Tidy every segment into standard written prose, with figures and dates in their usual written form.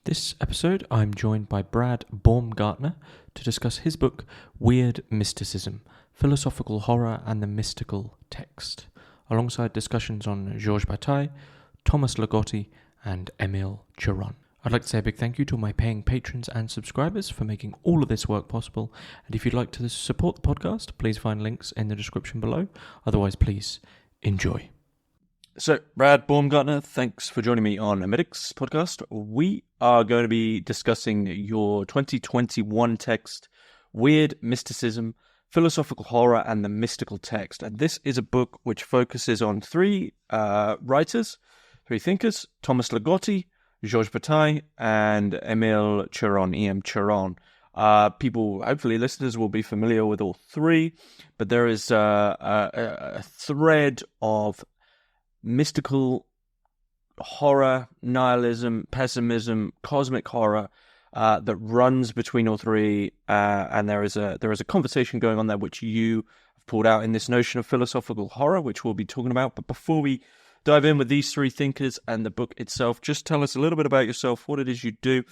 This episode, I'm joined by Brad Baumgartner to discuss his book, Weird Mysticism, Philosophical Horror and the Mystical Text, alongside discussions on Georges Bataille, Thomas Ligotti, and Émile Cioran. I'd like to say a big thank you to my paying patrons and subscribers for making all of this work possible, and if you'd like to support the podcast, please find links in the description below. Otherwise, please enjoy. So, Brad Baumgartner, thanks for joining me on Emetics podcast. We are going to be discussing your 2021 text, Weird Mysticism, Philosophical Horror and the Mystical Text. And this is a book which focuses on three writers, three thinkers, Thomas Ligotti, Georges Bataille, and Émile Cioran, E.M. Cioran. People, hopefully listeners, will be familiar with all three, but there is a thread of mystical horror, nihilism, pessimism, cosmic horror that runs between all three, and there is a conversation going on there which you have pulled out in this notion of philosophical horror, which we'll be talking about. But before we dive in with these three thinkers and the book itself, just tell us a little bit about yourself, what it is you do,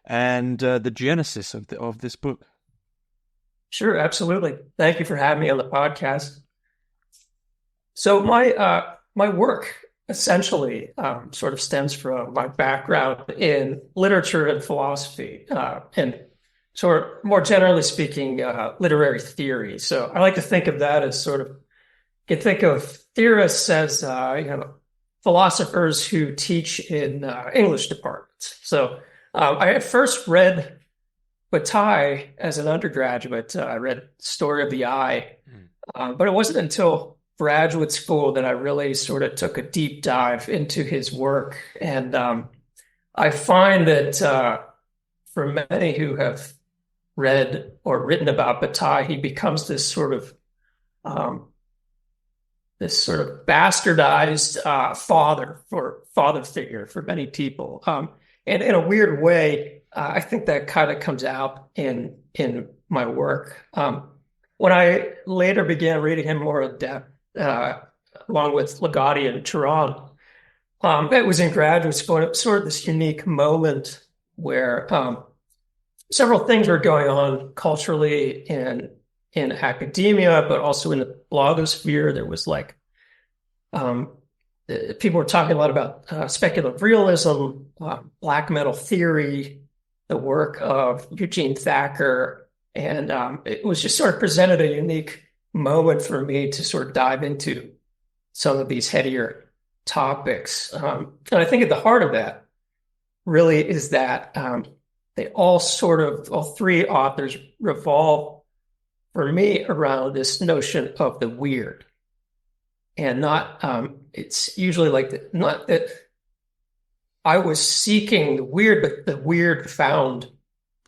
and the genesis of this book. Sure, absolutely. Thank you for having me on the podcast. So my work essentially sort of stems from my background in literature and philosophy, and sort of more generally speaking, literary theory. So I like to think of that as sort of, you can think of theorists as philosophers who teach in English departments. So I had first read Bataille as an undergraduate. I read Story of the Eye, but it wasn't until graduate school that I really sort of took a deep dive into his work. And I find that for many who have read or written about Bataille, he becomes this sort of bastardized father figure for many people. And in a weird way, I think that kind of comes out in my work. When I later began reading him more in depth, along with Ligotti and Cioran, it was in graduate school. It was sort of this unique moment where several things were going on culturally in academia, but also in the blogosphere. There was people were talking a lot about speculative realism, black metal theory, the work of Eugene Thacker, and it was just sort of presented a unique moment for me to sort of dive into some of these headier topics. And I think at the heart of that really is that all three authors revolve for me around this notion of the weird. And it's usually not that I was seeking the weird, but the weird found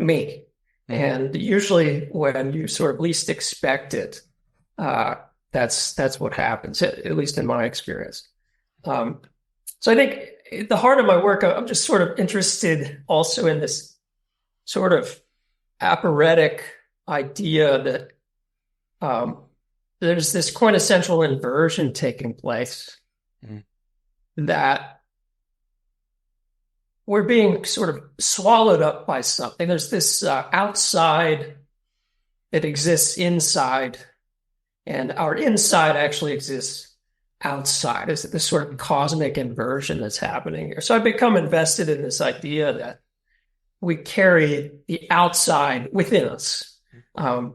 me. And usually when you sort of least expect it, that's what happens, at least in my experience. So I think at the heart of my work, I'm just sort of interested also in this sort of aphoretic idea that there's this quintessential inversion taking place, that we're being sort of swallowed up by something. There's this outside that exists inside, and our inside actually exists outside. It's this sort of cosmic inversion that's happening here. So I've become invested in this idea that we carry the outside within us. And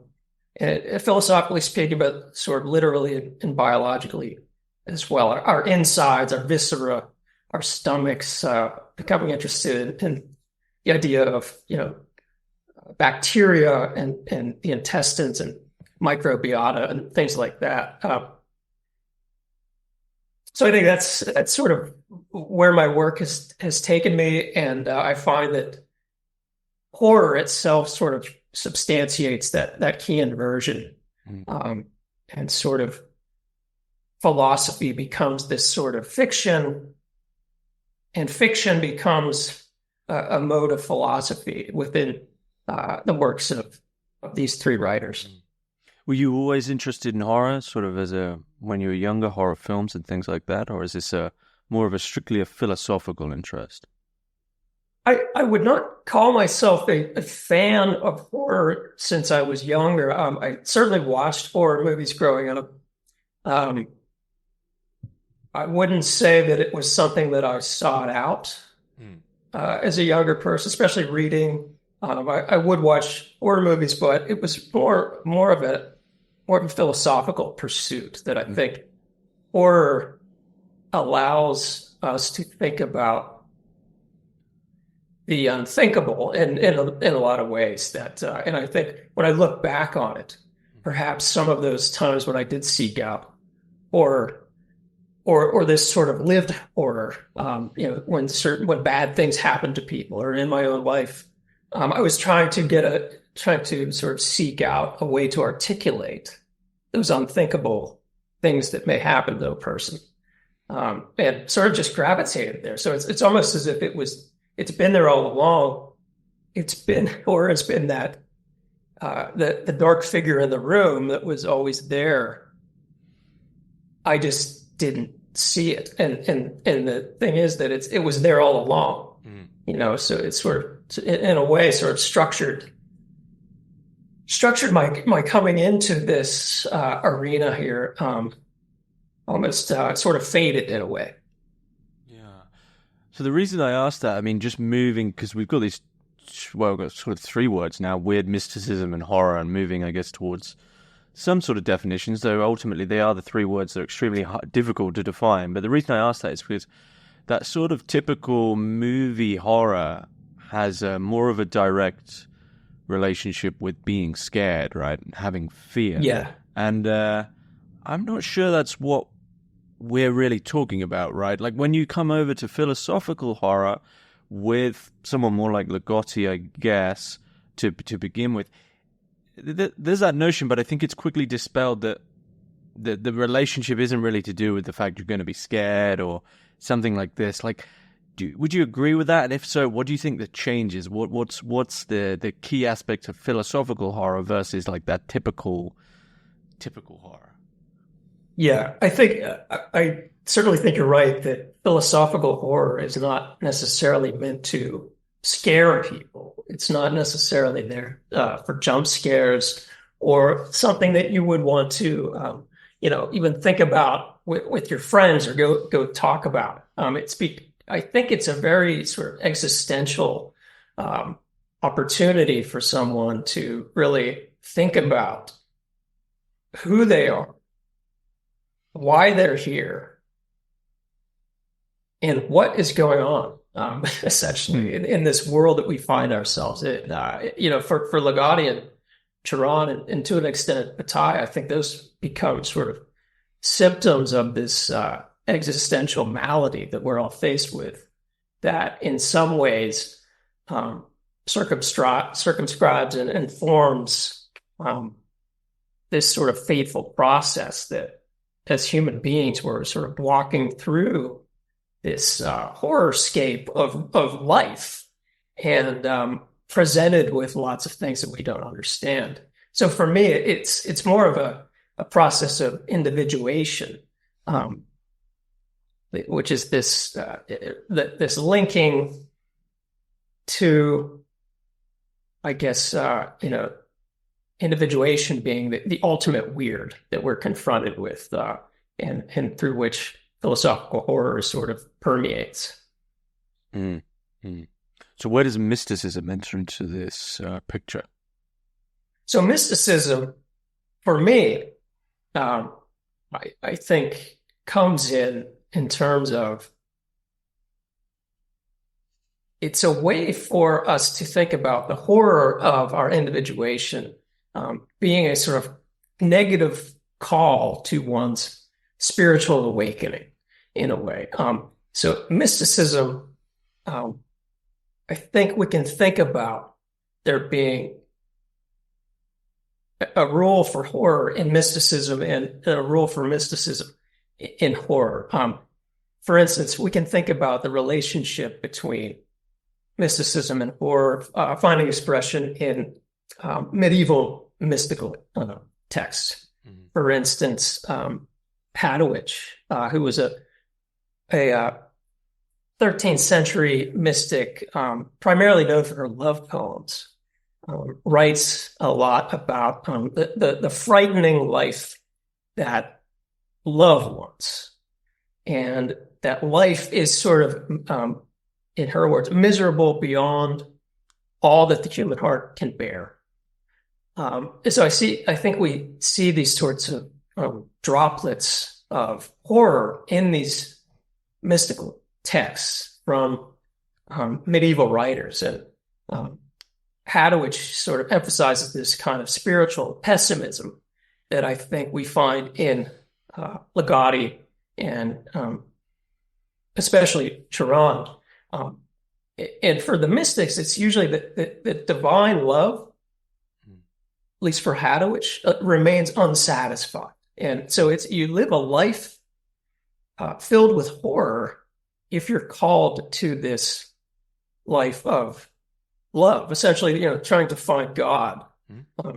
philosophically speaking, but sort of literally and biologically as well. Our insides, our viscera, our stomachs, becoming interested in the idea of, bacteria and the intestines and microbiota and things like that. So I think that's sort of where my work has taken me, and I find that horror itself sort of substantiates that key inversion, and sort of philosophy becomes this sort of fiction, and fiction becomes a mode of philosophy within the works of these three writers. Were you always interested in horror, sort of when you were younger, horror films and things like that, or is this more of a strictly a philosophical interest? I would not call myself a fan of horror since I was younger. I certainly watched horror movies growing up. I wouldn't say that it was something that I sought out as a younger person, especially reading. I would watch horror movies, but it was more of a philosophical pursuit that I think horror allows us to think about the unthinkable in a lot of ways. And I think when I look back on it, perhaps some of those times when I did seek out horror or this sort of lived horror, when bad things happen to people or in my own life, I was trying to sort of seek out a way to articulate those unthinkable things that may happen to a person, and sort of just gravitated there. So it's almost as if it's been there all along. Horror has been that the dark figure in the room that was always there. I just didn't see it, and the thing is that it was there all along. So it's sort of, in a way, sort of structured my coming into this arena here, almost sort of faded in a way. Yeah. So the reason I asked that, I mean, just moving, because we've got we've got sort of three words now: weird mysticism and horror, and moving, I guess, towards some sort of definitions, though ultimately they are the three words that are extremely difficult to define. But the reason I asked that is because that sort of typical movie horror has more of a direct relationship with being scared, right? And having fear. Yeah. And I'm not sure that's what we're really talking about, right? Like when you come over to philosophical horror with someone more like Ligotti, I guess, to begin with, there's that notion, but I think it's quickly dispelled that the relationship isn't really to do with the fact you're going to be scared or something like this. Like, would you agree with that? And if so, what do you think that changes? What's the key aspect of philosophical horror versus like that typical horror? Yeah, I certainly think you're right that philosophical horror is not necessarily meant to scare people. It's not necessarily there for jump scares or something that you would want to, even think about with your friends or go talk about. I think it's a very sort of existential opportunity for someone to really think about who they are, why they're here, and what is going on, essentially, in this world that we find ourselves in. For Ligotti and Cioran, and to an extent Bataille, I think those become sort of symptoms of this existential malady that we're all faced with, that in some ways circumscribes and informs this sort of fateful process that as human beings we're sort of walking through this horrorscape of life and presented with lots of things that we don't understand. So for me, it's more of a process of individuation, which is this linking to, I guess, individuation being the ultimate weird that we're confronted with, and through which philosophical horror sort of permeates. So where does mysticism enter into this picture? So mysticism, for me, I think comes in terms of it's a way for us to think about the horror of our individuation being a sort of negative call to one's spiritual awakening, in a way. So mysticism, I think we can think about there being a role for horror in mysticism and a role for mysticism in horror. For instance, we can think about the relationship between mysticism and horror, finding expression in medieval mystical texts. For instance, Bataille, who was a 13th century mystic, primarily known for her love poems, writes a lot about the frightening life that love wants. And that life is sort of, in her words, miserable beyond all that the human heart can bear. So I think we see these sorts of droplets of horror in these mystical texts from medieval writers. And Hadowich sort of emphasizes this kind of spiritual pessimism that I think we find in Ligotti and especially Cioran. And for the mystics, it's usually the divine love, at least for Hadowich, remains unsatisfied. And so you live a life filled with horror if you're called to this life of love, essentially, trying to find God,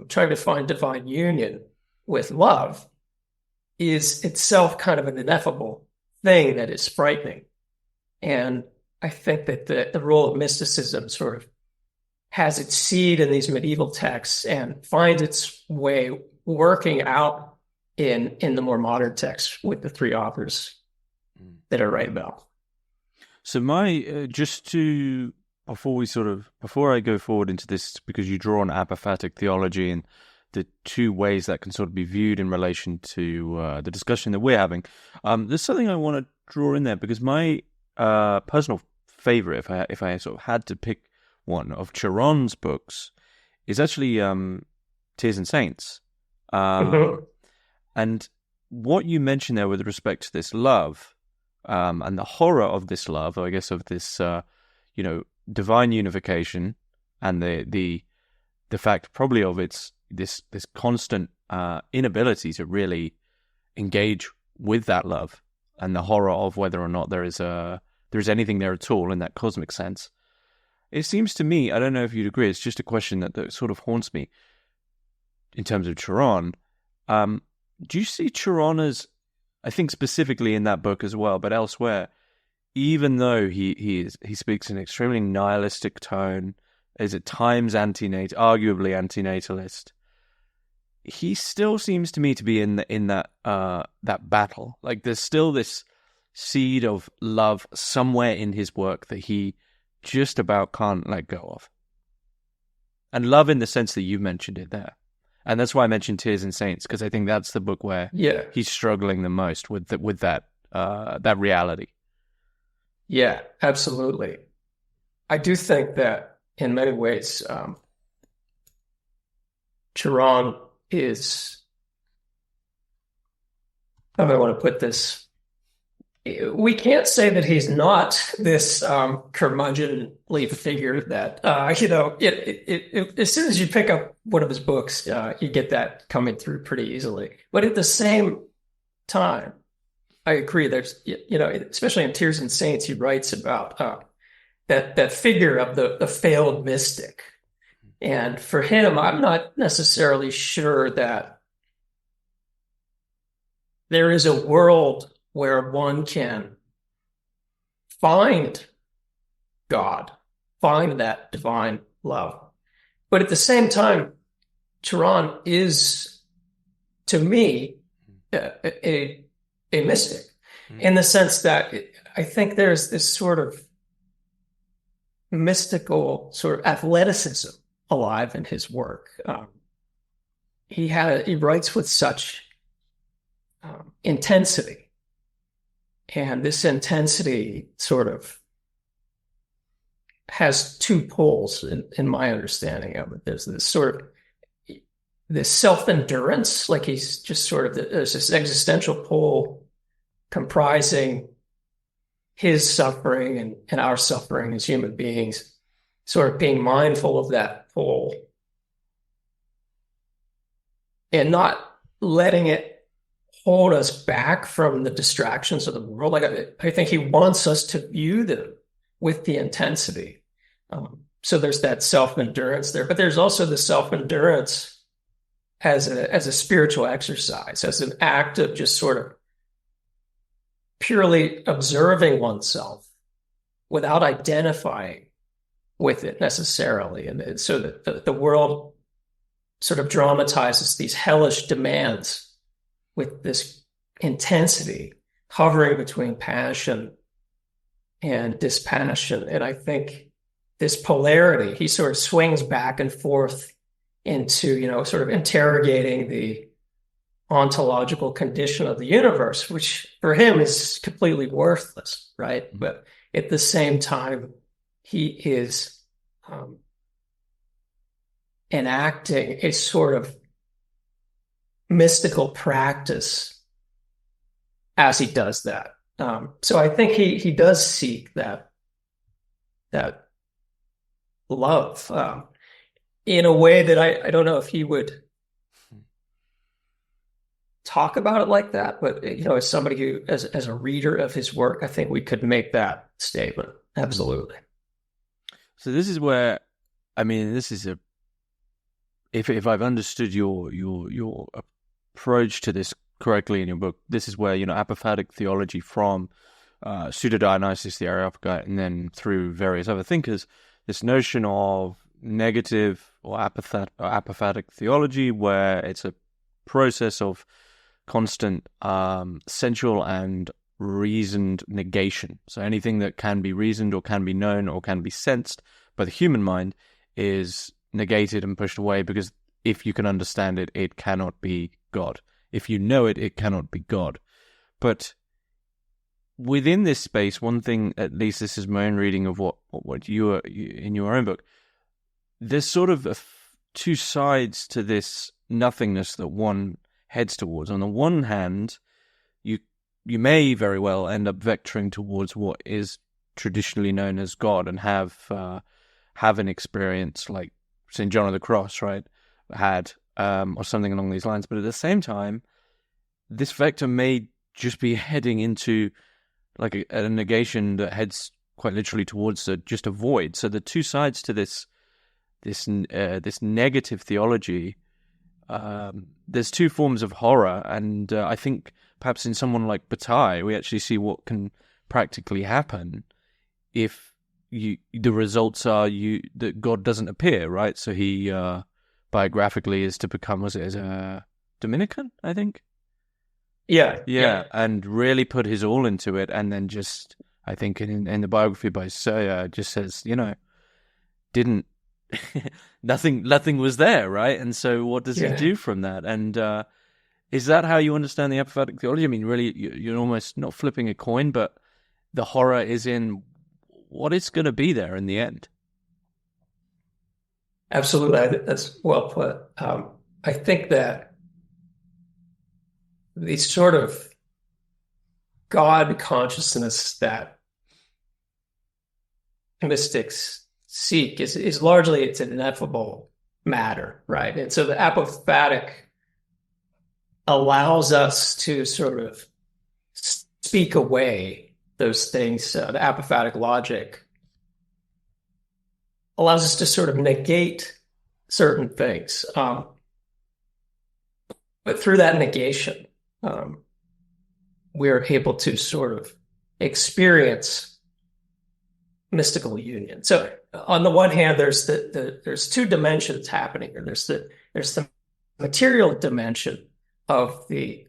trying to find divine union with love is itself kind of an ineffable thing that is frightening. And I think that the role of mysticism sort of has its seed in these medieval texts and finds its way working out in the more modern texts with the three authors that I write about. So before I go forward into this, because you draw on apophatic theology and the two ways that can sort of be viewed in relation to the discussion that we're having, there's something I want to draw in there, because my personal favorite, if I sort of had to pick one of Cioran's books, is actually Tears and Saints. And what you mentioned there with respect to this love, and the horror of this love, I guess, of this, divine unification, and the fact probably of its this constant inability to really engage with that love, and the horror of whether or not there is anything there at all in that cosmic sense. It seems to me, I don't know if you'd agree, it's just a question that sort of haunts me in terms of Cioran. Do you see Cioran as, I think specifically in that book as well, but elsewhere, even though he speaks in an extremely nihilistic tone, is at times arguably antinatalist, he still seems to me to be in that battle. Like there's still this seed of love somewhere in his work that he just about can't let go of. And love in the sense that you mentioned it there. And that's why I mentioned Tears and Saints, because I think that's the book where he's struggling the most with that reality. Yeah, absolutely. I do think that in many ways, Cioran is, how do I want to put this? We can't say that he's not this curmudgeonly figure that, as soon as you pick up one of his books, you get that coming through pretty easily. But at the same time, I agree, there's, especially in Tears and Saints, he writes about that figure of the failed mystic. And for him, I'm not necessarily sure that there is a world where one can find God, find that divine love. But at the same time, Cioran is, to me, a mystic, in the sense that I think there's this sort of mystical sort of athleticism alive in his work. He writes with such intensity. And this intensity sort of has two poles in my understanding of it. There's this sort of this self-endurance, like he's just sort of, there's this existential pole comprising his suffering and our suffering as human beings, sort of being mindful of that pole and not letting it hold us back from the distractions of the world. Like I think he wants us to view them with the intensity. So there's that self-endurance there, but there's also the self-endurance as a spiritual exercise, as an act of just sort of purely observing oneself without identifying with it necessarily. And so that the world sort of dramatizes these hellish demands with this intensity, hovering between passion and dispassion. And I think this polarity, he sort of swings back and forth into, sort of interrogating the ontological condition of the universe, which for him is completely worthless, right? Mm-hmm. But at the same time, he is enacting a sort of mystical practice as he does that. So I think he does seek that love in a way that I don't know if he would talk about it like that, but as somebody who, as a reader of his work, I think we could make that statement. Absolutely. So this is where, this is if I've understood your approach to this correctly in your book, this is where, apophatic theology from Pseudo-Dionysius the Areopagite and then through various other thinkers, this notion of negative or apophatic theology, where it's a process of constant sensual and reasoned negation. So anything that can be reasoned or can be known or can be sensed by the human mind is negated and pushed away, because if you can understand it, it cannot be God. If you know it, it cannot be God. But within this space, one thing, at least this is my own reading of what you are in your own book, there's sort of two sides to this nothingness that one heads towards. On the one hand, you may very well end up vectoring towards what is traditionally known as God and have an experience like St. John of the Cross, right, had, or something along these lines. But at the same time, this vector may just be heading into like a negation that heads quite literally towards just a void. So the two sides to this negative theology, there's two forms of horror, and I think perhaps in someone like Bataille, we actually see what can practically happen if the results are that God doesn't appear, right? So he biographically is to become, was it as a Dominican, I think? Yeah, and really put his all into it, and then just, I think in the biography by Cioran, just says, didn't nothing was there, right? And so what does he do from that? And is that how you understand the apophatic theology? Really, you're almost not flipping a coin, but the horror is in what is going to be there in the end. Absolutely. That's well put. I think that the sort of God consciousness that mystics seek is largely, it's an ineffable matter, right? And so the apophatic allows us to sort of speak away those things. The apophatic logic allows us to sort of negate certain things. But through that negation, we're able to sort of experience mystical union. So on the one hand, there's there's two dimensions happening here. There's the material dimension of the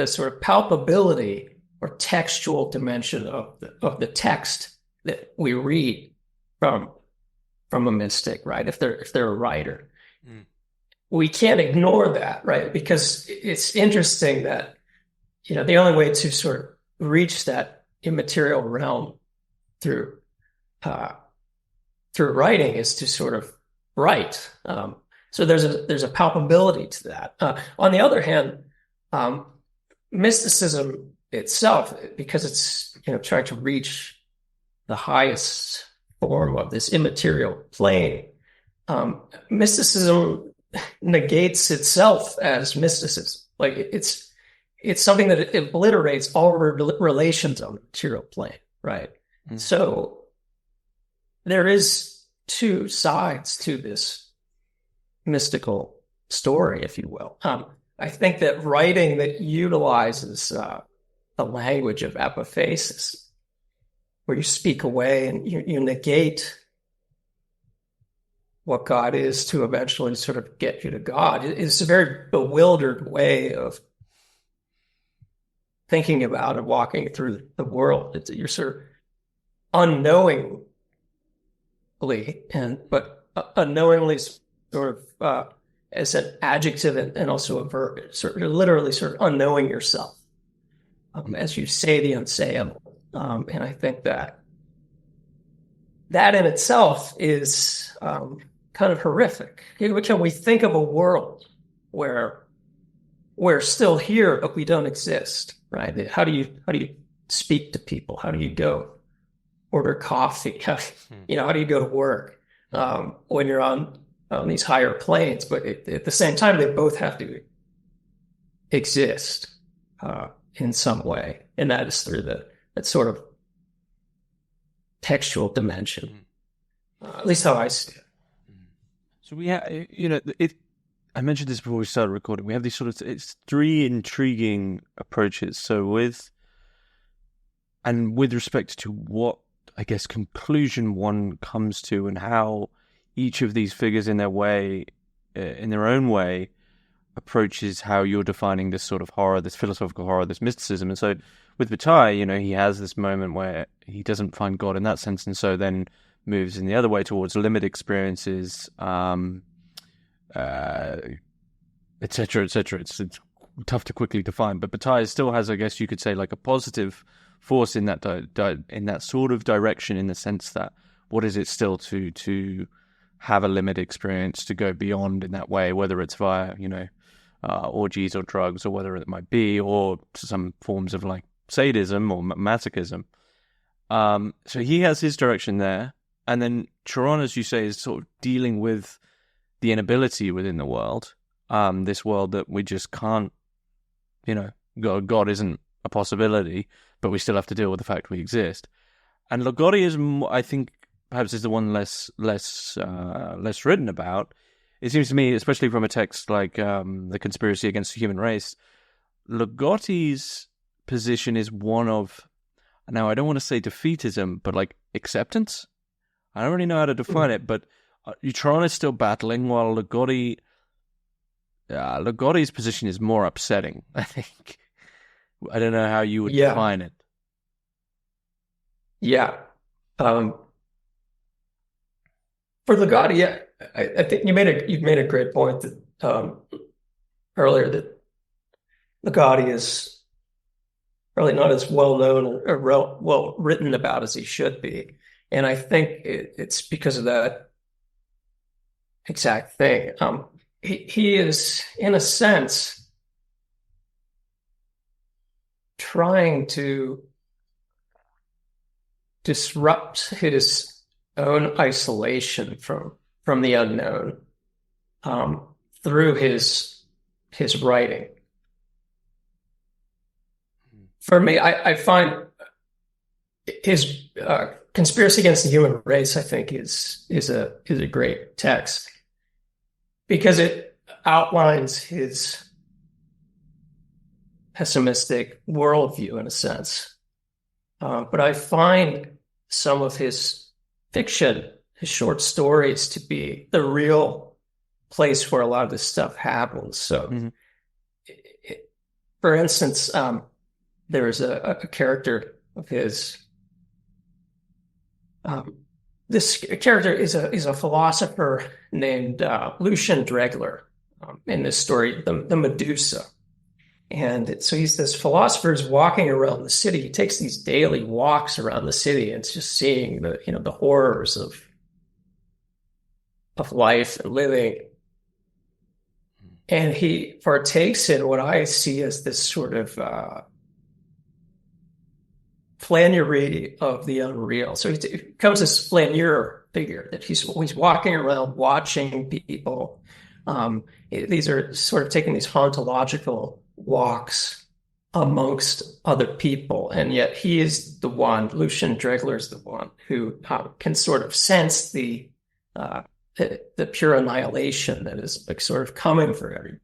sort of palpability or textual dimension of the text that we read from a mystic, right? If they're a writer. We can't ignore that, right? Because it's interesting that, the only way to sort of reach that immaterial realm through writing is to sort of write. So there's a palpability to that. On the other hand, mysticism itself, because it's trying to reach the highest form of this immaterial plane, mysticism negates itself as mysticism. Like it's something that it obliterates all relations on the material plane, right? Mm-hmm. So there is two sides to this mystical story, if you will. I think that writing that utilizes the language of apophasis where you speak away and you negate what God is to eventually sort of get you to God. It's a very bewildered way of thinking about and walking through the world. You're sort of unknowingly, but unknowingly sort of as an adjective and also a verb. You're literally sort of unknowing yourself as you say the unsayable. And I think that in itself is kind of horrific. Can we think of a world where we're still here but we don't exist, right? How do you speak to people? How do you go order coffee? How do you go to work when you're on these higher planes? But at the same time, they both have to exist in some way, and that is through that sort of textual dimension, at least how I see it. So we have, I mentioned this before we started recording. We have these it's three intriguing approaches. So with respect to what, I guess, conclusion one comes to and how each of these figures in their own way, approaches how you're defining this sort of horror, this philosophical horror, this mysticism. And so with Bataille, he has this moment where he doesn't find God in that sense, and so then moves in the other way towards limit experiences, et cetera, et cetera. It's tough to quickly define, but Bataille still has, I guess you could say, like a positive force in that in that sort of direction, in the sense that what is it still to have a limit experience, to go beyond in that way, whether it's via orgies or drugs, or whether it might be, or some forms of like sadism or masochism. So he has his direction there. And then Cioran, as you say, is sort of dealing with the inability within the world, this world that we just can't, God isn't a possibility, but we still have to deal with the fact we exist. And Ligotti is, I think, perhaps is the one less written about. It seems to me, especially from a text like The Conspiracy Against the Human Race, Ligotti's position is one of, now I don't want to say defeatism, but like acceptance. I don't really know how to define it, but Cioran is still battling, while Ligotti's position is more upsetting, I think. I don't know how you would define it. Yeah. For Ligotti, I think you've made a great point that earlier, that Ligotti is really not as well known or well written about as he should be. And I think it's because of that exact thing. He is, in a sense, trying to disrupt his own isolation from the unknown through his writing. For me, I find his Conspiracy Against the Human Race, I think, is a great text, because it outlines his pessimistic worldview in a sense. But I find some of his fiction, his short stories, to be the real place where a lot of this stuff happens. So, for instance, there is a character of his. This character is a philosopher named Lucian Dregler in this story, the Medusa. And so he's this philosopher who's walking around the city. He takes these daily walks around the city, and it's just seeing the horrors of life and living. And he partakes in what I see as this sort of flaneury of the unreal. So he becomes this flaneur figure that he's walking around watching people. These are sort of taking these hauntological walks amongst other people, and yet he is the one, Lucian Dregler is the one who can sort of sense the pure annihilation that is like sort of coming for everybody,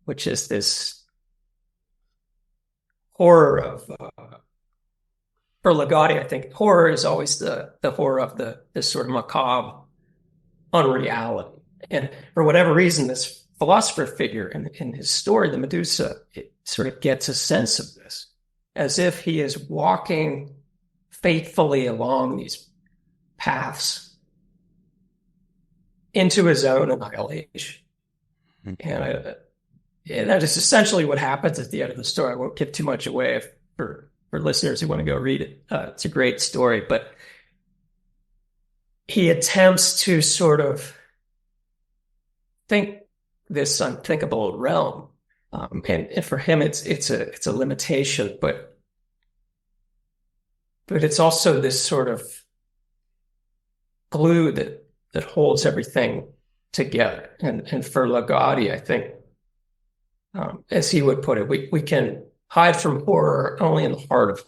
which is this horror of for Ligotti, I think horror is always the horror of this sort of macabre unreality. And for whatever reason, this philosopher figure in his story, the Medusa, it sort of gets a sense of this, as if he is walking faithfully along these paths into his own annihilation. And that is essentially what happens at the end of the story. I won't give too much away for listeners who want to go read it. It's a great story, but he attempts to sort of think this unthinkable realm, and for him, it's a limitation, but it's also this sort of glue that holds everything together. And for Ligotti, I think, as he would put it, we can hide from horror only in the heart of.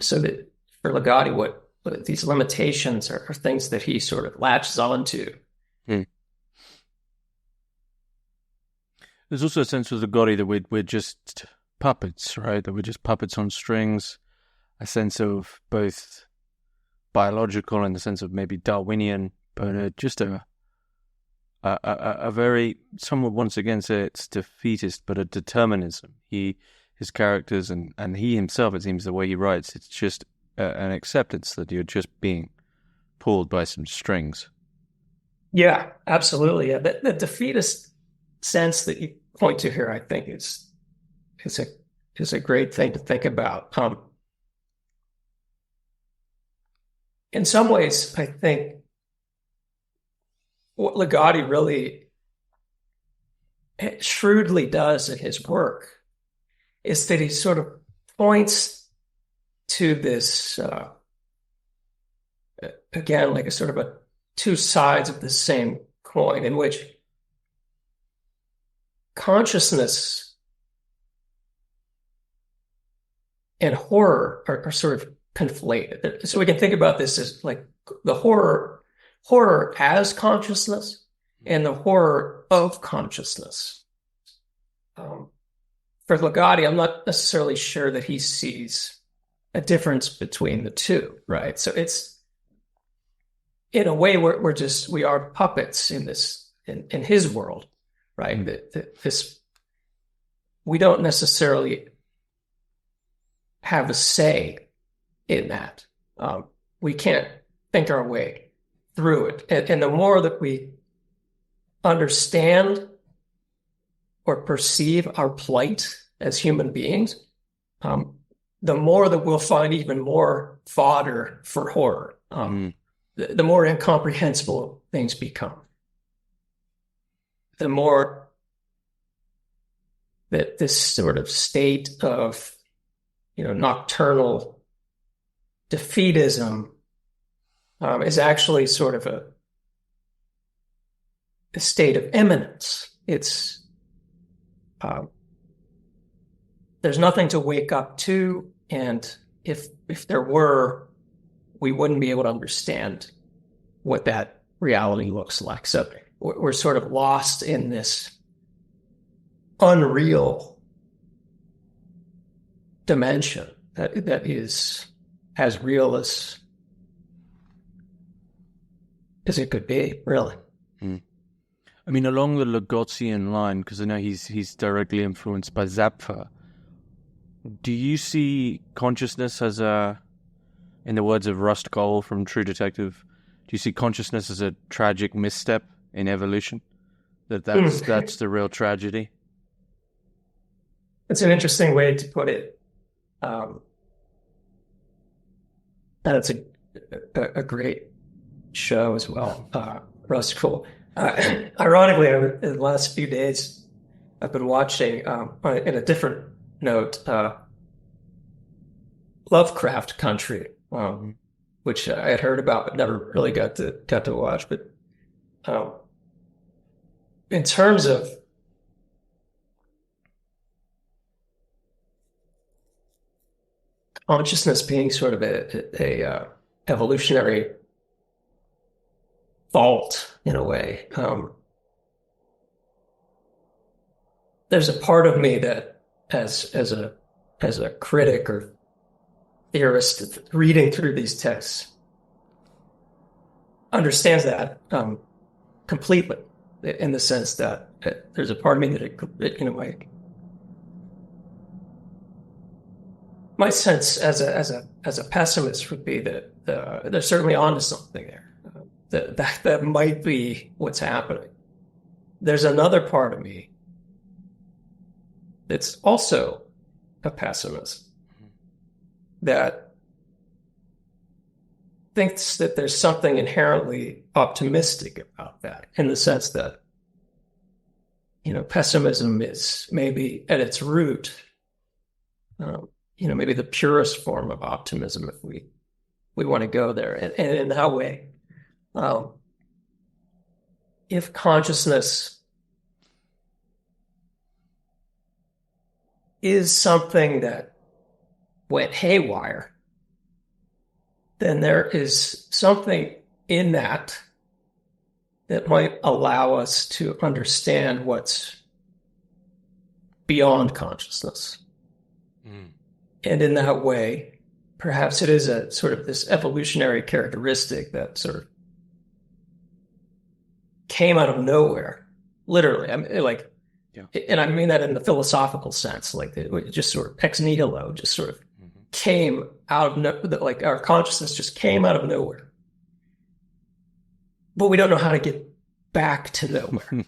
So that for Ligotti, what these limitations are things that he sort of latches onto. There's also a sense with Ligotti that we're just puppets, right? That we're just puppets on strings. A sense of both biological and the sense of maybe Darwinian, but just a very, some would once again say it's defeatist, but a determinism. His characters and he himself, it seems the way he writes, it's just an acceptance that you're just being pulled by some strings. Yeah, absolutely. Yeah, the defeatist sense that you point to here, I think, is a great thing to think about. In some ways, I think what Ligotti really shrewdly does in his work is that he sort of points to this, again, like a sort of a two sides of the same coin, in which consciousness and horror are sort of conflated. So we can think about this as like the horror as consciousness and the horror of consciousness. For Ligotti, I'm not necessarily sure that he sees a difference between the two, right? So it's, in a way, we are puppets in this, in his world, right? We don't necessarily have a say in that. We can't think our way through it. And the more that we understand or perceive our plight as human beings, the more that we'll find even more fodder for horror. The more incomprehensible things become. The more that this sort of state of, nocturnal defeatism is actually sort of a state of imminence. It's there's nothing to wake up to, and if there were, we wouldn't be able to understand what that reality looks like. So we're sort of lost in this unreal dimension that is as real as it could be, really. I mean, along the Ligottian line, because I know he's directly influenced by Zappa, do you see consciousness as in the words of Rust Cole from True Detective, do you see consciousness as a tragic misstep in evolution? That's the real tragedy? It's an interesting way to put it. That's a great show as well, Rust Cole. Ironically, in the last few days, I've been watching, in a different note, Lovecraft Country, which I had heard about but never really got to watch. But in terms of consciousness being sort of a evolutionary fault in a way, there's a part of me that, as a critic or theorist reading through these texts understands that completely, in the sense that there's a part of me that it can awake. My sense as a pessimist would be that they're certainly onto something there. That might be what's happening. There's another part of me that's also a pessimist that thinks that there's something inherently optimistic about that, in the sense that, pessimism is maybe at its root, maybe the purest form of optimism, if we want to go there. And in that way, if consciousness is something that went haywire, then there is something in that might allow us to understand what's beyond consciousness. And in that way, perhaps it is a sort of this evolutionary characteristic that sort of came out of nowhere, literally. I mean, and I mean that in the philosophical sense, like it just sort of ex nihilo, just sort of came out of like our consciousness just came out of nowhere. But we don't know how to get back to nowhere.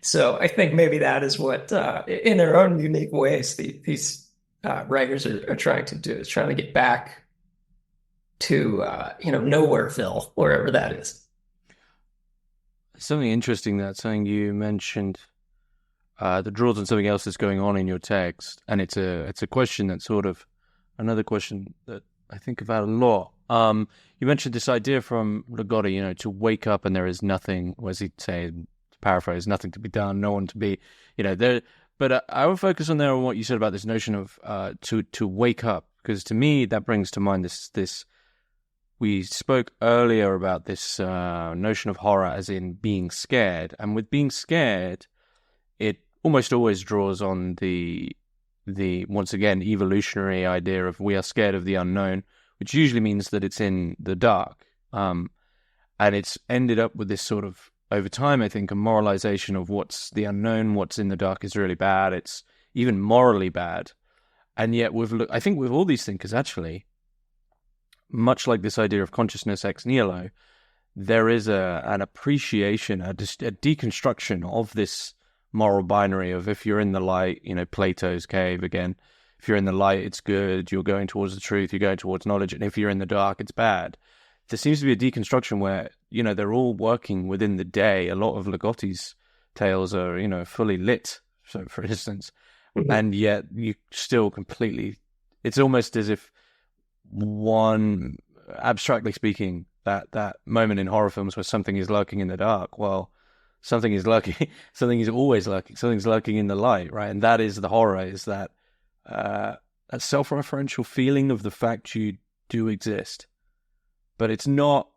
So I think maybe that is what, in their own unique ways, these writers are trying to do, is trying to get back to, Nowhereville, wherever that is. Something interesting something you mentioned that draws on something else that's going on in your text, and it's a question that's sort of another question that I think about a lot. You mentioned this idea from Ligotti, to wake up and there is nothing, or as he'd say, to paraphrase, nothing to be done, no one to be, there. But I would focus on what you said about this notion of to wake up, because to me that brings to mind this. We spoke earlier about this notion of horror as in being scared, and with being scared, it almost always draws on the once again evolutionary idea of we are scared of the unknown, which usually means that it's in the dark, and it's ended up with this sort of, over time, I think, a moralization of what's the unknown, what's in the dark is really bad. It's even morally bad, and yet I think with all these thinkers, actually, much like this idea of consciousness ex nihilo, there is an appreciation, a deconstruction of this moral binary of, if you're in the light, Plato's cave again, if you're in the light, it's good, you're going towards the truth, you're going towards knowledge, and if you're in the dark, it's bad. There seems to be a deconstruction where, they're all working within the day. A lot of Ligotti's tales are, fully lit, so for instance, and yet you still completely, it's almost as if one, abstractly speaking, that moment in horror films where something is lurking in the dark, well, something is lurking, something is always lurking, something's lurking in the light, right? And that is the horror, is that self-referential feeling of the fact you do exist. But it's not,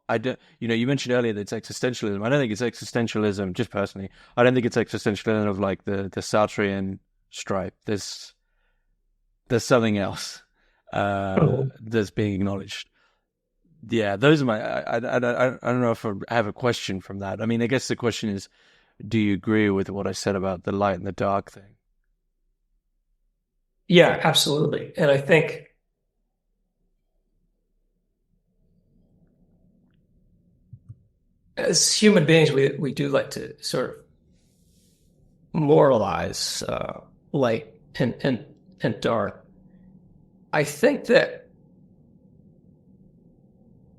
you mentioned earlier that it's existentialism. I don't think it's existentialism, just personally. I don't think it's existentialism of like the Sartrean stripe. There's something else that's being acknowledged. Yeah, those are my, I don't know if I have a question from that. I mean, I guess the question is, do you agree with what I said about the light and the dark thing? Yeah, absolutely. And I think as human beings, we do like to sort of moralize light and dark. I think that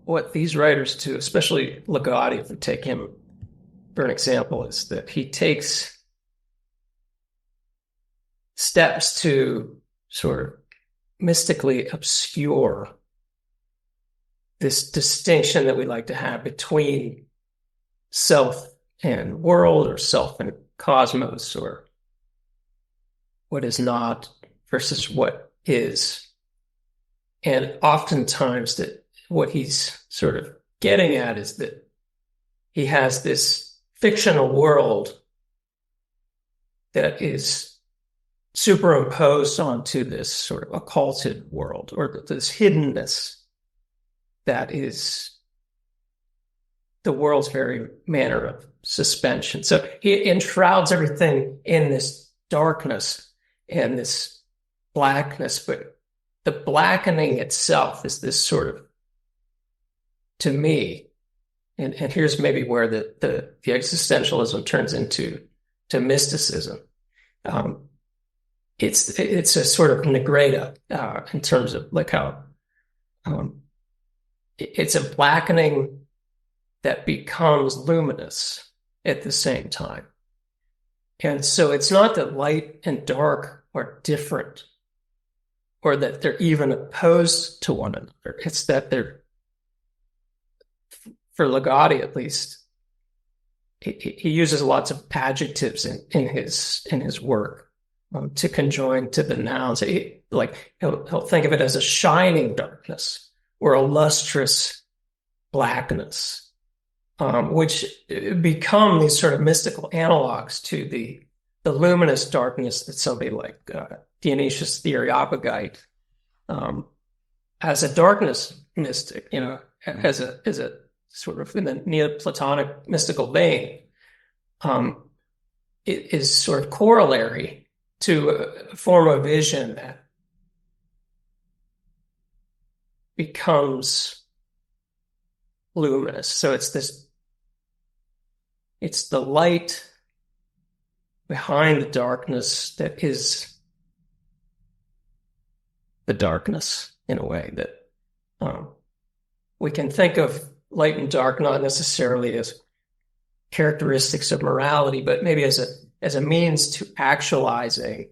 what these writers do, especially Ligotti, if we take him for an example, is that he takes steps to sort of mystically obscure this distinction that we like to have between self and world, or self and cosmos, or what is not versus what is. And oftentimes that what he's sort of getting at is that he has this fictional world that is superimposed onto this sort of occulted world, or this hiddenness that is the world's very manner of suspension. So he enshrouds everything in this darkness and this blackness, but the blackening itself is this sort of, to me, and here's maybe where the existentialism turns into mysticism. It's a sort of negrita in terms of like how it's a blackening that becomes luminous at the same time. And so it's not that light and dark are different or that they're even opposed to one another. It's that they're, for Ligotti at least, he uses lots of adjectives in his work to conjoin to the nouns. He'll think of it as a shining darkness or a lustrous blackness, which become these sort of mystical analogs to the luminous darkness that somebody like Dionysius the Areopagite, as a darkness mystic, as a sort of in the Neoplatonic mystical vein, it is sort of corollary to a form of vision that becomes luminous. So it's the light behind the darkness that is the darkness, in a way that we can think of light and dark not necessarily as characteristics of morality, but maybe as a means to actualizing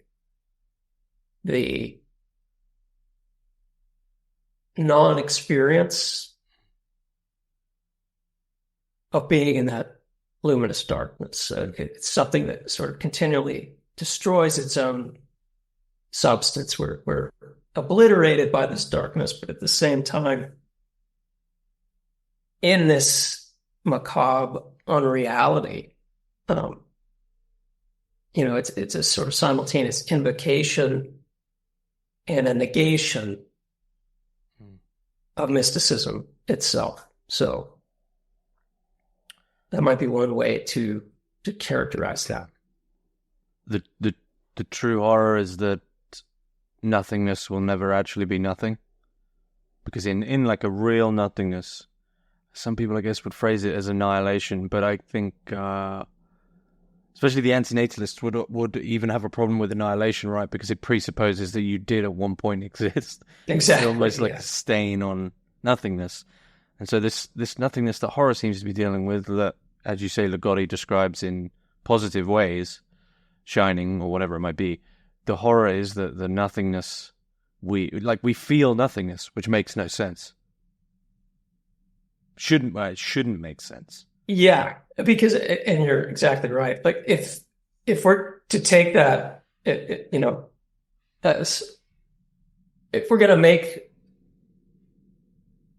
the non-experience of being in that luminous darkness. It's something that sort of continually destroys its own substance. We're obliterated by this darkness, but at the same time, in this macabre unreality, it's a sort of simultaneous invocation and a negation of mysticism itself. So that might be one way to characterize that. The true horror is that nothingness will never actually be nothing, because in like a real nothingness, some people I guess would phrase it as annihilation, but I think especially the antinatalists would even have a problem with annihilation, right? Because it presupposes that you did at one point exist. Exactly. It's almost like a stain on nothingness. And so this nothingness that horror seems to be dealing with, that, as you say, Ligotti describes in positive ways, shining or whatever it might be, the horror is that the nothingness, we feel nothingness, which makes no sense. It shouldn't make sense. Yeah, because, and you're exactly right. Like if we're to take that, as if we're going to make,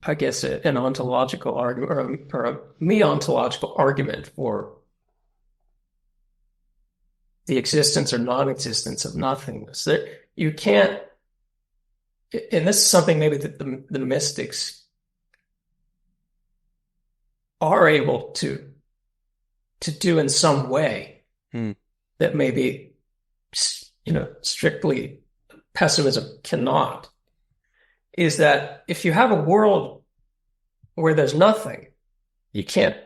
I guess, an ontological argument or a me-ontological argument for the existence or non-existence of nothingness, that you can't, and this is something maybe that the mystics are able to do in some way that maybe, strictly pessimism cannot, is that if you have a world where there's nothing, you can't,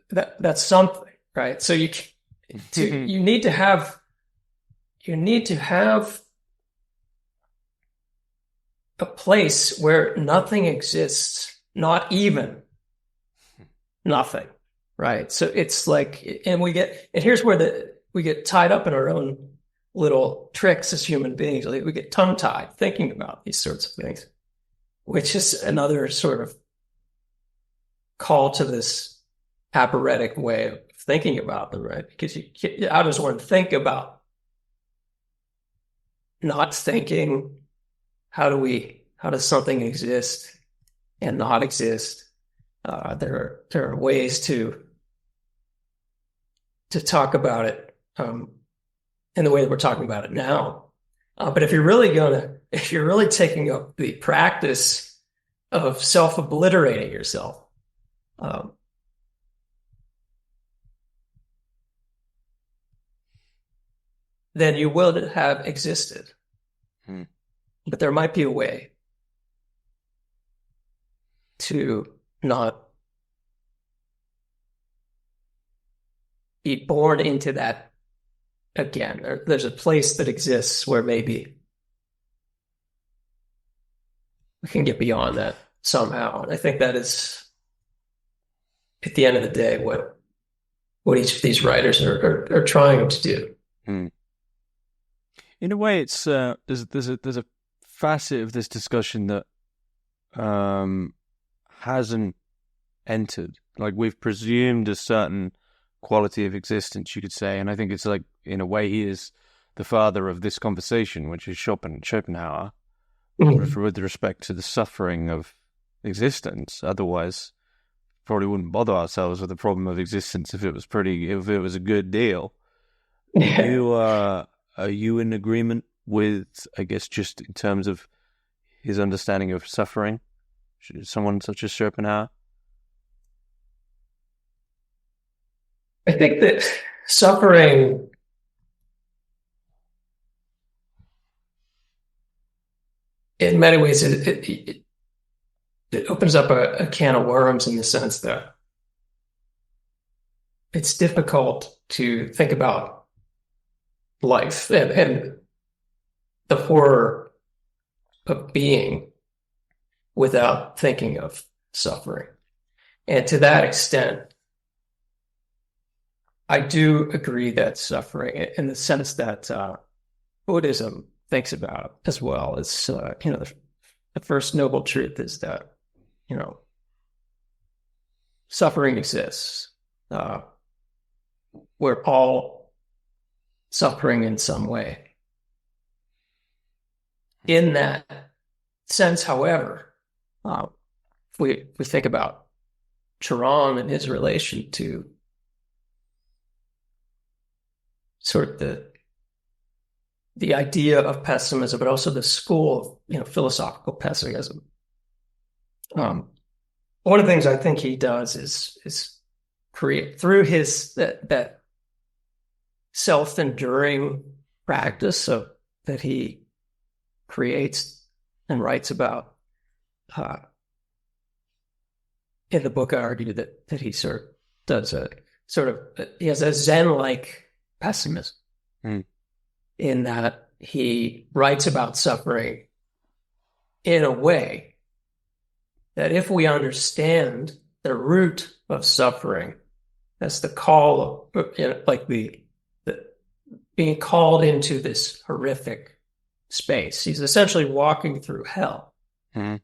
that's something, right? So you need to have a place where nothing exists, not even nothing, right? So it's like, and here's where we get tied up in our own little tricks as human beings. Like we get tongue-tied thinking about these sorts of things, which is another sort of call to this aphoretic way of thinking about them, right? Because how does one think about not thinking? How does something exist and not exist? There are ways to talk about it in in the way that we're talking about it now. But if you're really taking up the practice of self-obliterating yourself, then you will have existed. But there might be a way to not be born into that again. Or there's a place that exists where maybe we can get beyond that somehow. And I think that is, at the end of the day, what each of these writers are trying to do. In a way, it's there's a facet of this discussion that hasn't entered. Like, we've presumed a certain quality of existence, you could say, and I think it's like, in a way, he is the father of this conversation, which is Schopenhauer, with respect to the suffering of existence. Otherwise, probably wouldn't bother ourselves with the problem of existence if it was a good deal. Are you in agreement with, I guess, just in terms of his understanding of suffering, someone such as Schopenhauer? I think that suffering in many ways it opens up a can of worms, in the sense that it's difficult to think about life and the horror of being without thinking of suffering. And to that extent, I do agree that suffering, in the sense that Buddhism thinks about as well, as the first noble truth is that suffering exists. We're all suffering in some way. In that sense, however, if we think about Cioran and his relation to sort of the idea of pessimism, but also the school of philosophical pessimism. One of the things I think he does is create, through his that self-enduring practice that he creates and writes about. In the book, I argue that he sort of does he has a Zen-like pessimism, in that he writes about suffering in a way that, if we understand the root of suffering, that's the call of, like the being called into this horrific space. He's essentially walking through hell. And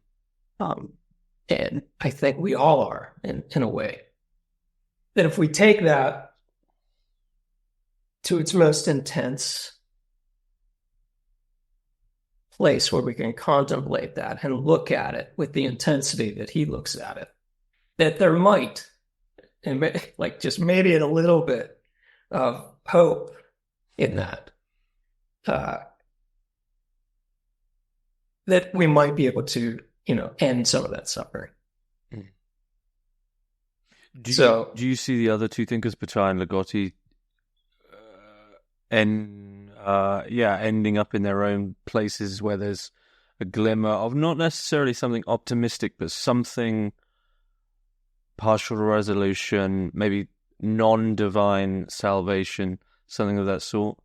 I think we all are, in a way. That if we take that to its most intense place, where we can contemplate that and look at it with the intensity that he looks at it, that there might, and like just maybe a little bit of hope in that, that we might be able to, end some of that suffering. Do you see the other two thinkers, Bataille and Ligotti, ending up in their own places where there's a glimmer of not necessarily something optimistic, but something partial resolution, maybe non-divine salvation, something of that sort?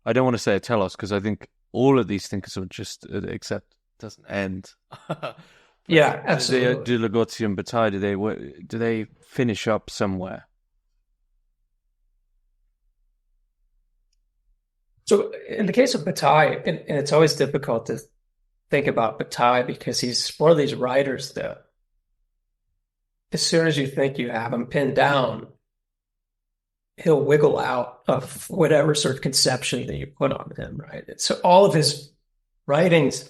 I don't want to say a telos, because I think all of these thinkers are just, except it doesn't end. Yeah, absolutely. Do Ligotti and Bataille, do they finish up somewhere? So in the case of Bataille, and it's always difficult to think about Bataille, because he's one of these writers that, as soon as you think you have him pinned down, he'll wiggle out of whatever sort of conception that you put on him, right? So all of his writings,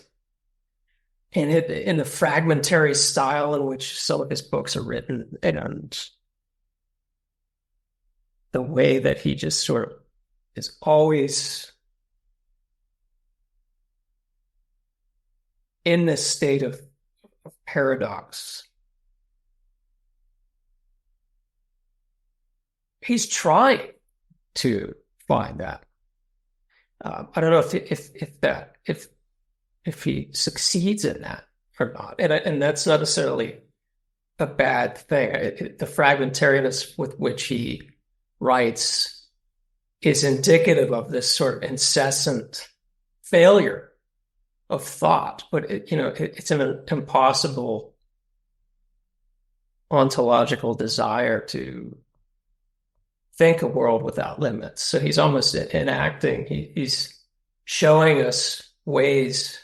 in the fragmentary style in which some of his books are written, and the way that he just sort of is always in this state of paradox. He's trying to find that. I don't know if he succeeds in that or not, and that's not necessarily a bad thing. The fragmentariness with which he writes is indicative of this sort of incessant failure of thought, but it's an impossible ontological desire to think a world without limits. So he's almost enacting. He's showing us ways,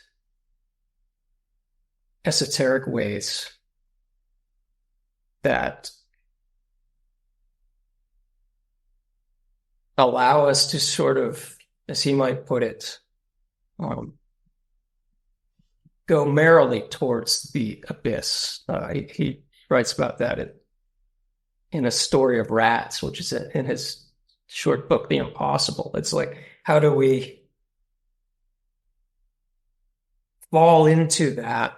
esoteric ways, that allow us to sort of, as he might put it, go merrily towards the abyss. He writes about that in A Story of Rats, which is in his short book, The Impossible. It's like, how do we fall into that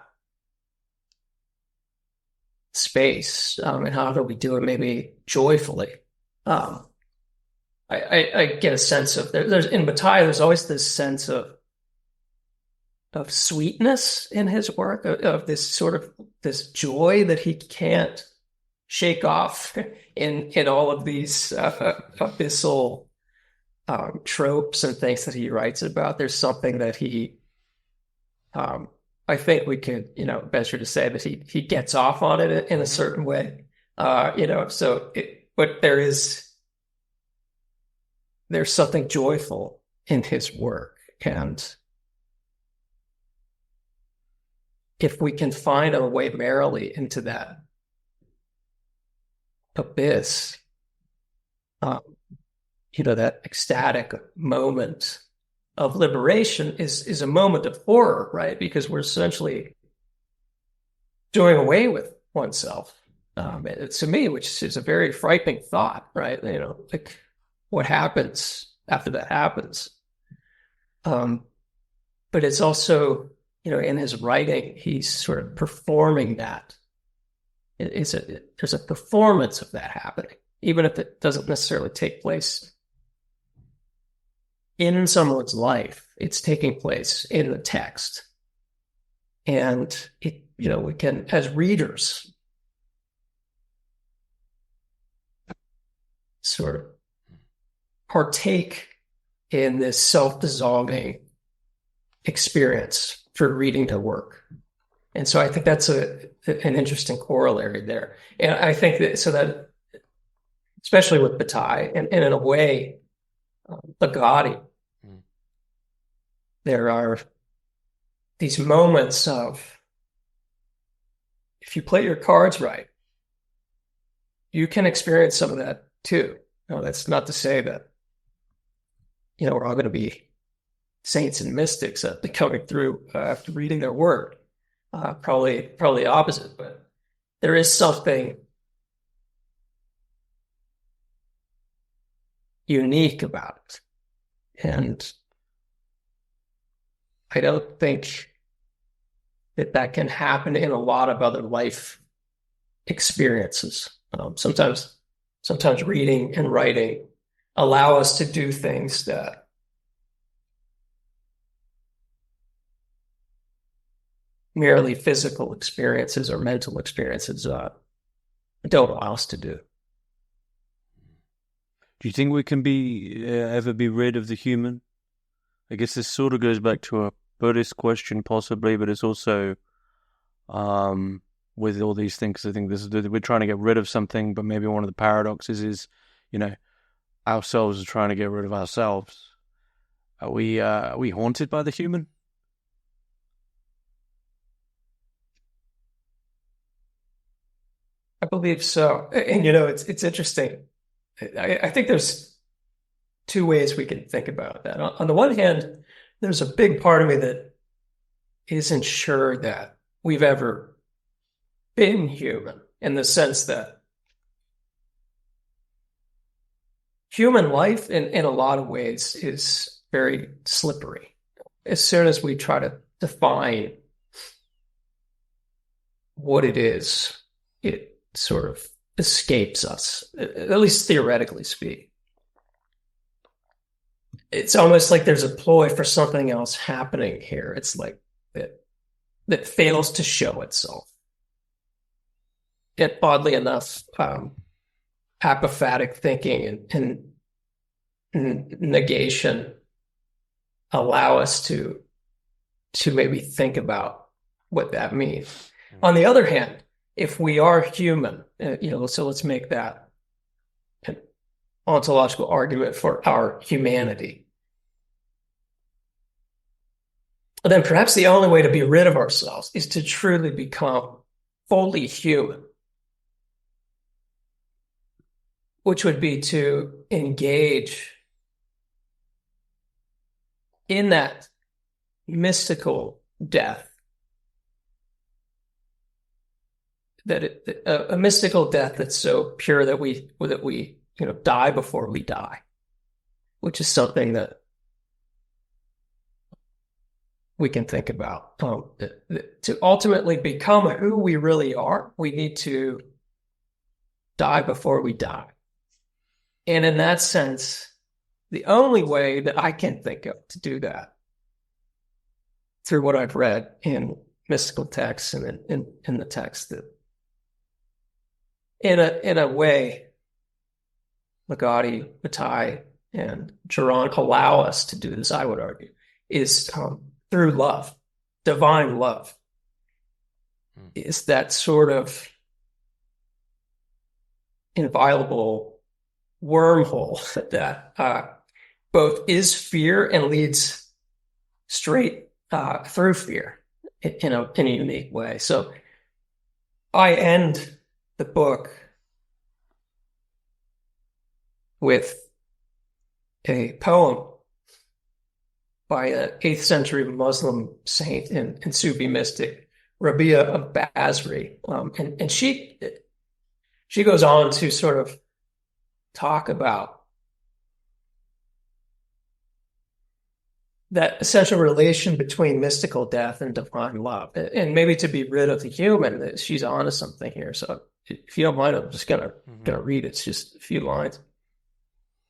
space, and how do we do it maybe joyfully? I get a sense of there's in Bataille, there's always this sense of sweetness in his work, of this sort of this joy that he can't shake off in all of these abyssal tropes and things that he writes about. There's something that he, I think we could, venture to say that he gets off on it in a certain way, but there's something joyful in his work. And if we can find our way merrily into that abyss, that ecstatic moment of liberation is a moment of horror, right? Because we're essentially doing away with oneself. To me, which is a very frightening thought, right? Like what happens after that happens. But it's also, in his writing, he's sort of performing that. There's a performance of that happening, even if it doesn't necessarily take place in someone's life. It's taking place in the text. And we can, as readers, sort of partake in this self-dissolving experience for reading the work. And so I think that's an interesting corollary there. And I think that especially with Bataille, and in a way, Ligotti, there are these moments of, if you play your cards right, you can experience some of that too. That's not to say that, we're all going to be saints and mystics coming through after reading their work. Probably the opposite, but there is something unique about it. And I don't think that can happen in a lot of other life experiences. Sometimes reading and writing allow us to do things that merely physical experiences or mental experiences don't allow us to do. Do you think we can ever be rid of the human? I guess this sort of goes back to a Buddhist question, possibly, but it's also with all these things. I think we're trying to get rid of something, but maybe one of the paradoxes is, ourselves are trying to get rid of ourselves. Are we haunted by the human? I believe so. And, it's interesting. I think there's two ways we can think about that. On the one hand, there's a big part of me that isn't sure that we've ever been human, in the sense that human life in a lot of ways is very slippery. As soon as we try to define what it is, it sort of escapes us, at least theoretically speaking. It's almost like there's a ploy for something else happening here. It's like that fails to show itself. Yet, oddly enough, apophatic thinking and negation allow us to maybe think about what that means. On the other hand, if we are human, so let's make that an ontological argument for our humanity, then perhaps the only way to be rid of ourselves is to truly become fully human, which would be to engage in that mystical death, a mystical death that's so pure that we die before we die, which is something that we can think about. To ultimately become who we really are, we need to die before we die. And in that sense, the only way that I can think of to do that, through what I've read in mystical texts and in the text, that in a way, Ligotti, Bataille, and Cioran allow us to do this, I would argue, is through love, divine love, is that sort of inviolable wormhole that both is fear and leads straight through fear in a unique way. So I end the book with a poem by an 8th century Muslim saint and Sufi mystic, Rabia of Basri. And she goes on to sort of talk about that essential relation between mystical death and divine love, and maybe to be rid of the human. She's onto something here. So if you don't mind, I'm just gonna read it. It's just a few lines.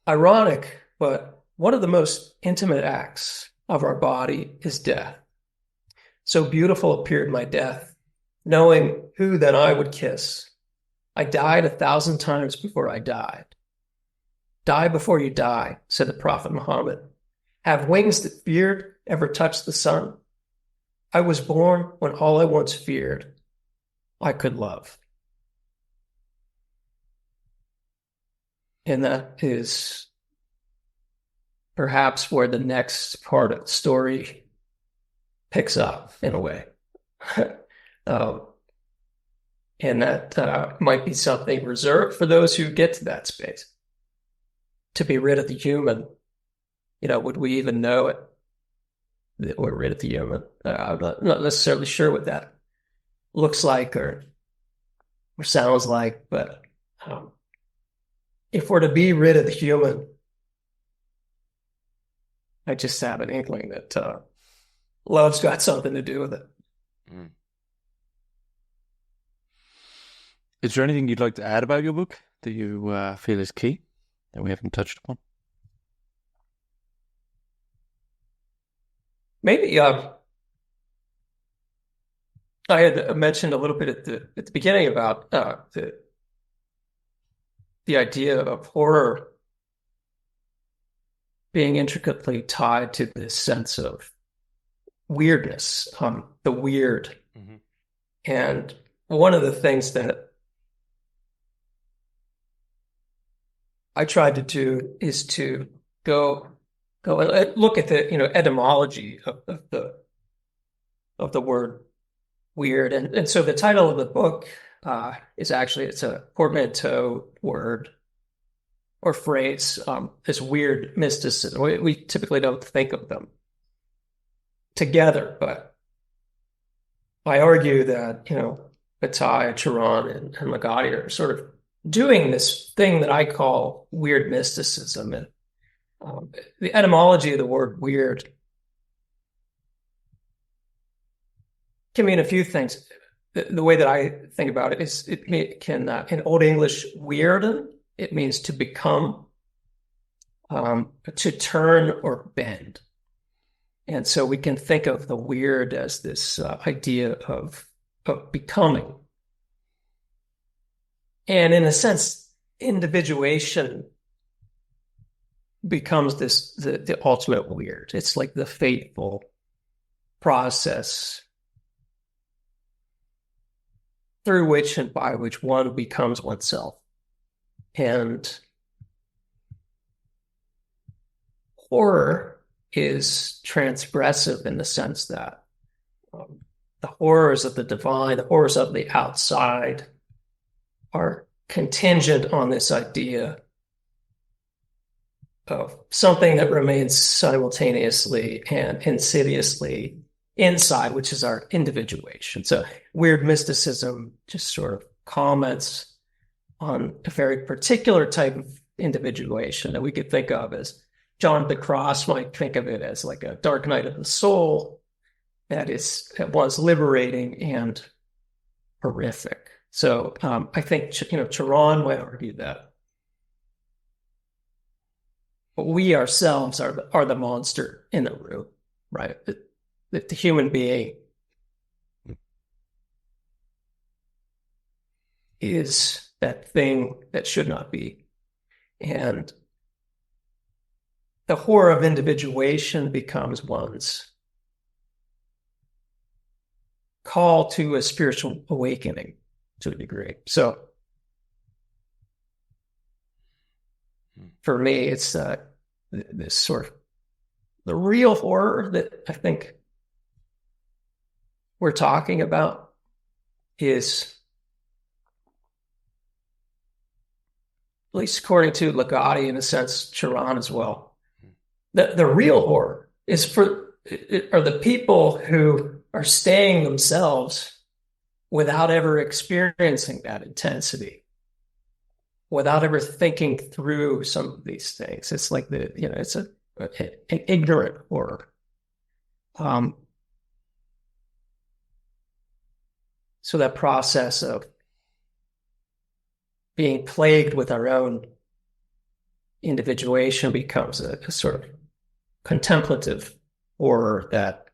Ironic, but one of the most intimate acts of our body is death. So beautiful appeared my death, knowing who then I would kiss. I died 1,000 times before I died. Die before you die, said the Prophet Muhammad. Have wings that feared ever touched the sun? I was born when all I once feared I could love. And that is perhaps where the next part of the story picks up in a way. And that might be something reserved for those who get to that space. To be rid of the human, would we even know it? That we're rid of the human? I'm not necessarily sure what that looks like or sounds like, but if we're to be rid of the human, I just have an inkling that love's got something to do with it. Is there anything you'd like to add about your book that you feel is key that we haven't touched upon? Maybe I had mentioned a little bit at the beginning about the idea of horror being intricately tied to this sense of weirdness, the weird. Mm-hmm. And one of the things that I tried to do is to go and look at the etymology of the word weird, and so the title of the book is actually, it's a portmanteau word or phrase. This weird mysticism. We typically don't think of them together, but I argue that Bataille, Cioran, and Ligotti are sort of doing this thing that I call weird mysticism. And the etymology of the word weird can mean a few things. The way that I think about it is it can, in Old English, weirden, it means to become, to turn or bend. And so we can think of the weird as this idea of becoming. And in a sense, individuation becomes the ultimate weird. It's like the fateful process through which and by which one becomes oneself. And horror is transgressive in the sense that the horrors of the divine, the horrors of the outside, are contingent on this idea of something that remains simultaneously and insidiously inside, which is our individuation. So weird mysticism just sort of comments on a very particular type of individuation that we could think of as John the Cross might think of it as like a dark night of the soul that was liberating and horrific. So I think Cioran might argue that we ourselves are the monster in the room, right? That the human being is that thing that should not be. And the horror of individuation becomes one's call to a spiritual awakening to a degree. So for me, it's this sort of the real horror that I think we're talking about is, at least according to Ligotti, in a sense, Cioran as well, the real horror are the people who are staying themselves without ever experiencing that intensity, without ever thinking through some of these things. It's like it's an ignorant horror. So that process of being plagued with our own individuation becomes a sort of contemplative horror that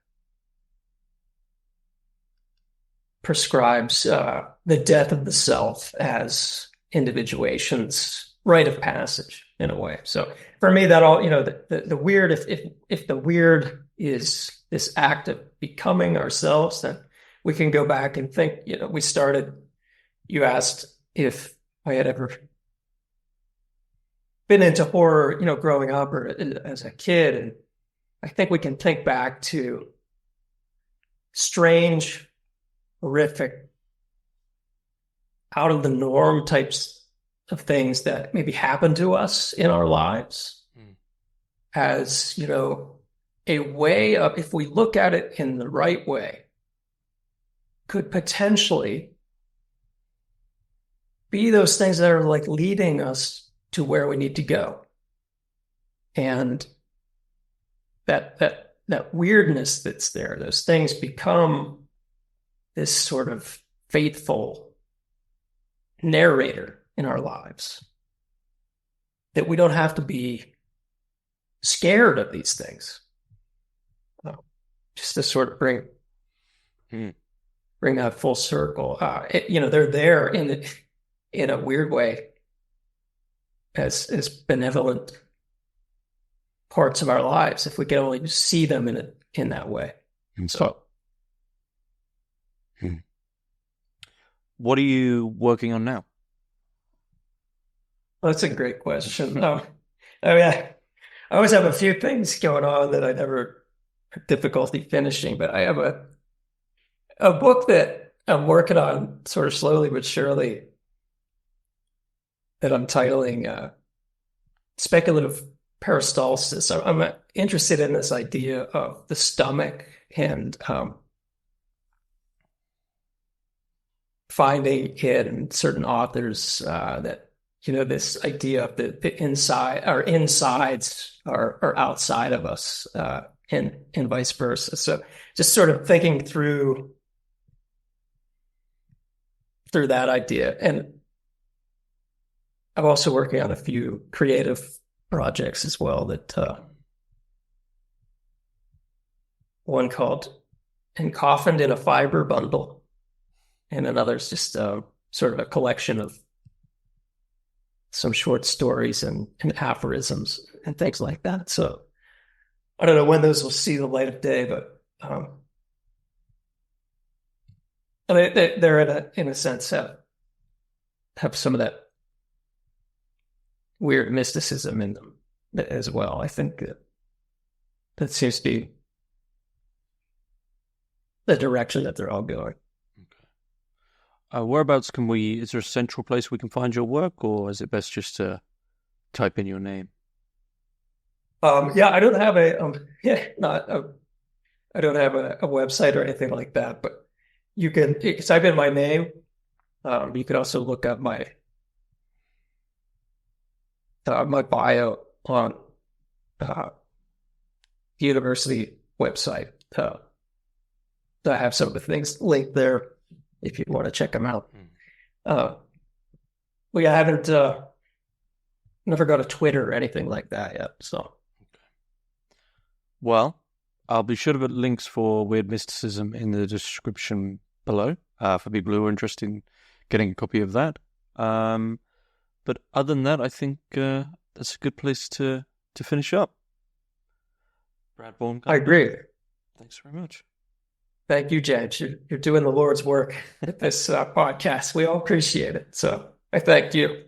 prescribes the death of the self as individuation's rite of passage in a way. So for me, that all, the weird, if the weird is this act of becoming ourselves, then we can go back and think, you asked if I had ever been into horror, growing up or as a kid. And I think we can think back to strange, horrific, out of the norm types of things that maybe happen to us in our lives as, a way of, if we look at it in the right way, could potentially be those things that are like leading us to where we need to go. And that weirdness that's there, those things become this sort of faithful narrator in our lives, that we don't have to be scared of these things. Just to sort of bring that full circle. They're there in a weird way as benevolent parts of our lives, if we can only just see them in that way. So, what are you working on now? Well, that's a great question. I always have a few things going on that I never have difficulty finishing, but I have a book that I'm working on sort of slowly but surely that I'm titling Speculative Peristalsis. I'm interested in this idea of the stomach and finding in certain authors that, this idea of the inside, our insides are outside of us, and vice versa. So just sort of thinking through that idea. And I'm also working on a few creative projects as well, that one called Encoffined in a Fiber Bundle, and another's just sort of a collection of some short stories and aphorisms and things like that. So I don't know when those will see the light of day, but they're in a sense have some of that weird mysticism in them as well. I think that seems to be the direction that they're all going. Whereabouts is there a central place we can find your work, or is it best just to type in your name? Yeah, I don't have I don't have a website or anything like that, but you can type in my name. You can also look up my bio on the university website. I have some of the things linked there if you want to check them out. I haven't never got a Twitter or anything like that yet. So, well, I'll be sure to put links for Weird Mysticism in the description below for people who are interested in getting a copy of that. But other than that, I think that's a good place to finish up. Brad Baumgartner. I agree. Thanks very much. Thank you, James. You're doing the Lord's work at this podcast. We all appreciate it. So I thank you.